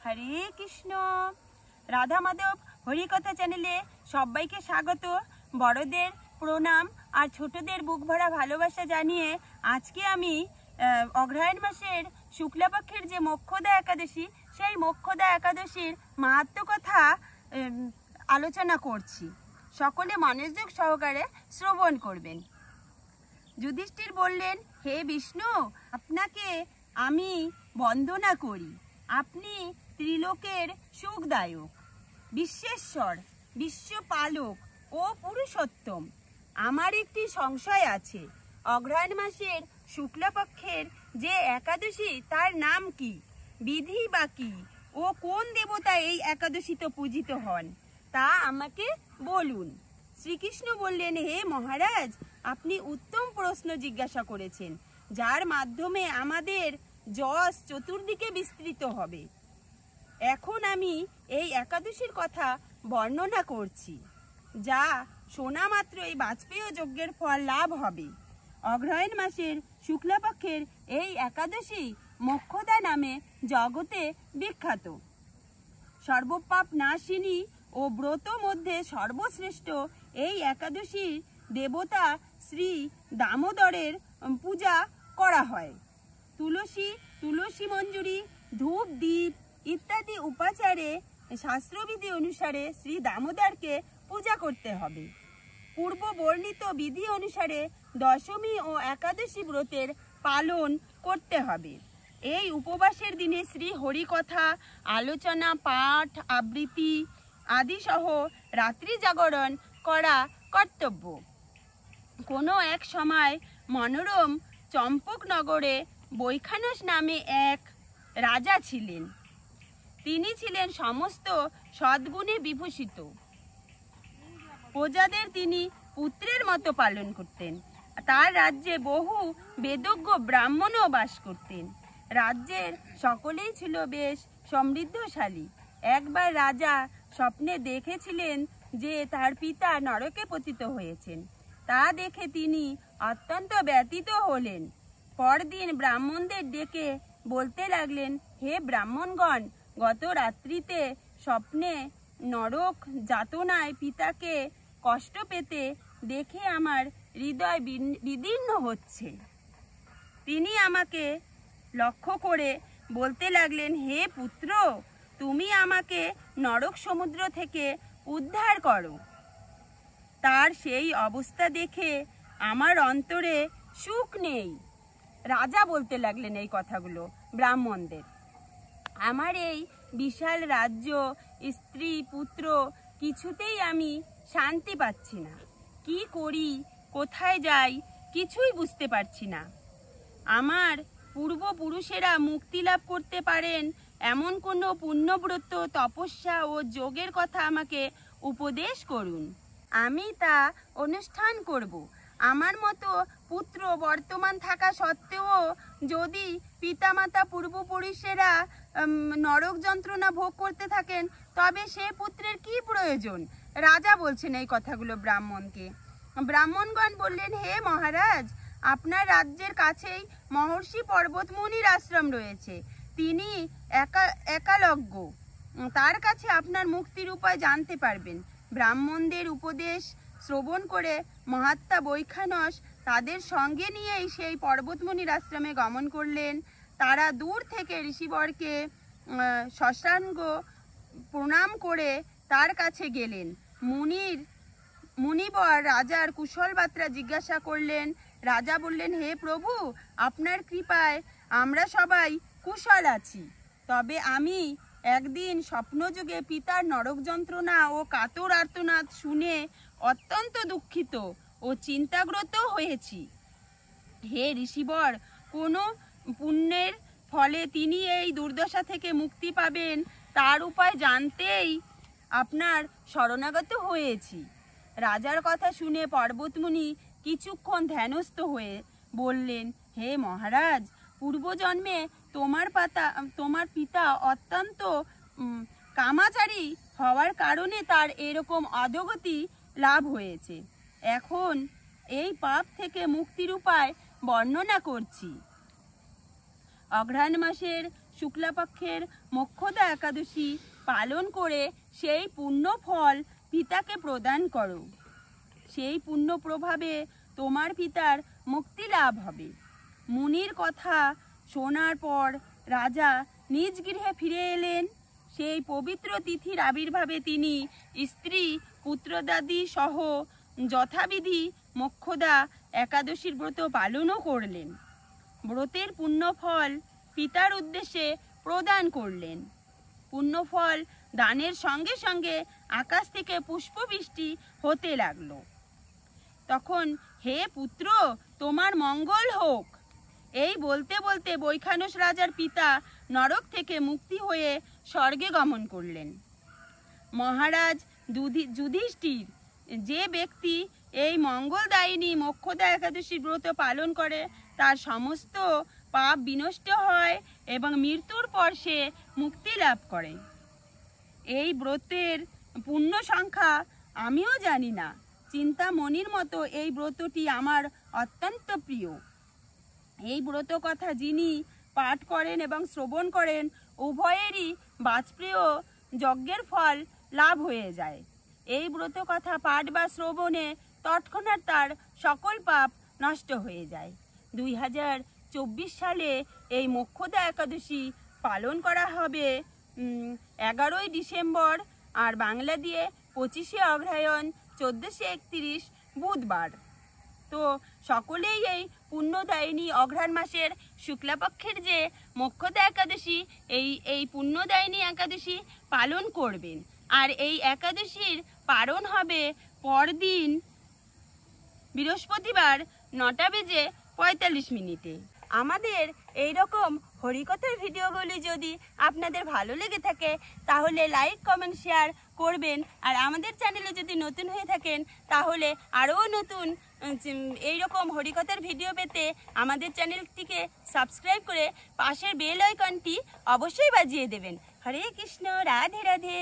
হরে কৃষ্ণ। রাধা মাধব হরিকথা চ্যানেলে সবাইকে স্বাগত। বড়দের প্রণাম আর ছোটদের বুক ভরা ভালোবাসা জানিয়ে আজকে আমি অগ্রহায়ণ মাসের শুক্লাপক্ষের যে মোক্ষদা একাদশী, সেই মোক্ষদা একাদশীর মাহাত্ম্য কথা আলোচনা করছি। সকলে মনোযোগ সহকারে শ্রবণ করবেন। যুধিষ্ঠির বললেন, হে বিষ্ণু, আপনাকে আমি বন্দনা করি। আপনি ত্রিলোকের সুখদায়ক, বিশ্বেশ্বর, বিশ্বপালক ও পুরুষোত্তম। আমার একটি সংশয় আছে। অগ্রহায়ণ মাসের শুক্লপক্ষের যে একাদশী, তার নাম কি, বিধি বা কি, ও কোন দেবতা এই একাদশীতে পূজিত হন, তা আমাকে বলুন। শ্রীকৃষ্ণ বললেন, হে মহারাজ, আপনি উত্তম প্রশ্ন জিজ্ঞাসা করেছেন, যার মাধ্যমে আমাদের যশ চতুর্দিকে বিস্তৃত হবে। এখন আমি এই একাদশীর কথা বর্ণনা করছি, যা শোনা মাত্রই বাজপেয় যজ্ঞের ফল লাভ হবে। অগ্রহায়ণ মাসের শুক্লপক্ষের এই একাদশী মোক্ষদা নামে জগতে বিখ্যাত। সর্বপাপ নাশিনী ও ব্রত মধ্যে সর্বশ্রেষ্ঠ এই একাদশীর দেবতা শ্রী দামোদরের পূজা করা হয়। তুলসী মঞ্জুরি, ধূপ, দীপ ইত্যাদি উপাচারে শাস্ত্রবিধি অনুসারে শ্রী দামোদরকে পূজা করতে হবে। পূর্ব বর্ণিত বিধি অনুসারে দশমী ও একাদশী ব্রতের পালন করতে হবে। এই উপবাসের দিনে শ্রী হরিকথা, আলোচনা, পাঠ, আবৃত্তি আদি সহ রাত্রি জাগরণ করা কর্তব্য। কোনো এক সময় মনোরম চম্পকনগরে বৈখানস নামে এক রাজা ছিলেন। তিনি ছিলেন সমস্ত সদ্গুণে বিভূষিত। প্রজাদের তিনি পুত্রের মতো পালন করতেন। তার রাজ্যে বহু বেদজ্ঞ ব্রাহ্মণও বাস করতেন। রাজ্যের সকলেই ছিল বেশ সমৃদ্ধশালী। একবার রাজা স্বপ্নে দেখেছিলেন যে তার পিতা নরকে পতিত হয়েছেন। তা দেখে তিনি অত্যন্ত ব্যথিত হলেন। পরদিন ব্রাহ্মণদের ডেকে বলতে লাগলেন, হে ব্রাহ্মণগণ, গত রাত্রিতে স্বপ্নে নরক যাতনায় পিতাকে কষ্ট পেতে দেখে আমার হৃদয় বিদীর্ণ হচ্ছে। তিনি আমাকে লক্ষ্য করে বলতে লাগলেন, হে পুত্র, তুমি আমাকে নরক সমুদ্র থেকে উদ্ধার করো। তার সেই অবস্থা দেখে আমার অন্তরে সুখ নেই। রাজা বলতে লাগলেন এই কথাগুলো ব্রাহ্মণদের। আমার এই বিশাল রাজ্য, স্ত্রী, পুত্র, কিছুতেই আমি শান্তি পাচ্ছি না। কি করি, কোথায় যাই, কিছুই বুঝতে পারছি না। আমার পূর্বপুরুষেরা মুক্তি লাভ করতে পারেন এমন কোনো পুণ্যব্রত, তপস্যা ও যোগের কথা আমাকে উপদেশ করুন। আমি তা অনুষ্ঠান করব। আমার মতো পুত্র বর্তমান থাকা সত্ত্বেও যদি পিতামাতা পূর্বপুরুষেরা নরক যন্ত্রণা ভোগ করতে থাকেন, তবে সে পুত্রের কি প্রয়োজন? রাজা বলছেন এই কথাগুলো ব্রাহ্মণকে। ব্রাহ্মণগণ বললেন, হে মহারাজ, আপনার রাজ্যের কাছেই মহর্ষি পর্বত মুনির আশ্রম রয়েছে। তিনি একালজ্ঞ। তার কাছে আপনার মুক্তির উপায় জানতে পারবেন। ব্রাহ্মণদের উপদেশ শ্রবণ করে মহাত্মা বৈখানস তাদের সঙ্গে নিয়েই সেই পর্বতমুনির আশ্রমে গমন করলেন। তারা দূর থেকে ঋষিবরকে সাষ্টাঙ্গ প্রণাম করে তার কাছে গেলেন। মুনিবর রাজার কুশল বার্তা জিজ্ঞাসা করলেন। রাজা বললেন, হে প্রভু, আপনার কৃপায় আমরা সবাই কুশল আছি। তবে আমি একদিন স্বপ্নযোগে পিতার নরক যন্ত্রণা ও কাতর আর্তনাদ শুনে অত্যন্ত দুঃখিত ও চিন্তাগ্রস্ত হয়েছি। হে ঋষিবর, কোনো পুণ্যের ফলে তিনি এই দুর্দশা থেকে মুক্তি পাবেন, তার উপায় জানতেই আপনার শরণাগত হয়েছি। রাজার কথা শুনে পর্বতমুনি কিছুক্ষণ ধ্যানস্থ হয়ে বললেন, হে মহারাজ, পূর্বজন্মে তোমার পিতা অত্যন্ত কামাচারী হওয়ার কারণে তার এরকম অধোগতি লাভ হয়েছে। এখন এই পাপ থেকে মুক্তির উপায় বর্ণনা করছি। অগ্রহায়ণ মাসের শুক্লাপক্ষের মোক্ষদা একাদশী পালন করে সেই পুণ্য ফল পিতাকে প্রদান করো। সেই পুণ্য প্রভাবে তোমার পিতার মুক্তি লাভ হবে। মুনির কথা শোনার পর রাজা নিজ গৃহে ফিরে এলেন। সেই পবিত্র তিথির আবির্ভাবে তিনি স্ত্রী পুত্রদাদি সহ যথাবিধি মোক্ষদা একাদশীর ব্রত পালনও করলেন। ব্রতের পুণ্যফল পিতার উদ্দেশ্যে প্রদান করলেন। পুণ্যফল দানের সঙ্গে সঙ্গে আকাশ থেকে পুষ্পবৃষ্টি হতে লাগলো। তখন হে পুত্র, তোমার মঙ্গল হোক, এই বলতে বলতে বৈখানস রাজার পিতা নরক থেকে মুক্তি হয়ে স্বর্গে গমন করলেন। মহারাজ যুধিষ্ঠির, যে ব্যক্তি এই মঙ্গলদায়িনী মোক্ষদা একাদশী ব্রত পালন করে তার সমস্ত পাপ বিনষ্ট হয় এবং মৃত্যুর পর সে মুক্তি লাভ করে। এই ব্রতের পুণ্য সংখ্যা আমিও জানি না। চিন্তামণির মতো এই ব্রতটি আমার অত্যন্ত প্রিয়। এই ব্রত কথা যিনি পাঠ করেন এবং শ্রবণ করেন উভয়েরই বাজপেয় যজ্ঞের ফল লাভ হয়ে যায়। এই ব্রত কথা পাঠ বা শ্রবণে তৎক্ষণাৎ তার সকল পাপ নষ্ট হয়ে যায়। 2024 সালে এই মোক্ষদা একাদশী পালন করা হবে 11ই ডিসেম্বর, আর বাংলা দিয়ে 25শে অগ্রহায়ণ 1431 বুধবার। তো সকলেই এই পুণ্যদায়িনী অঘ্রাণ মাসের শুক্লাপক্ষের যে মোক্ষদা একাদশী, এই পুণ্যদায়িনী একাদশী পালন করবেন। আর এই একাদশীর পালন হবে পরদিন বৃহস্পতিবার 9:45 আমাদের এই রকম হরিকথার ভিডিওগুলি যদি আপনাদের ভালো লেগে থাকে তাহলে লাইক, কমেন্ট, শেয়ার করবেন। আর আমাদের চ্যানেলে যদি নতুন হয়ে থাকেন তাহলে আরও নতুন এই রকম হরিকথার ভিডিও পেতে আমাদের চ্যানেলটিকে সাবস্ক্রাইব করে পাশের বেল আইকনটি অবশ্যই বাজিয়ে দেবেন। হরে কৃষ্ণ, রাধে রাধে।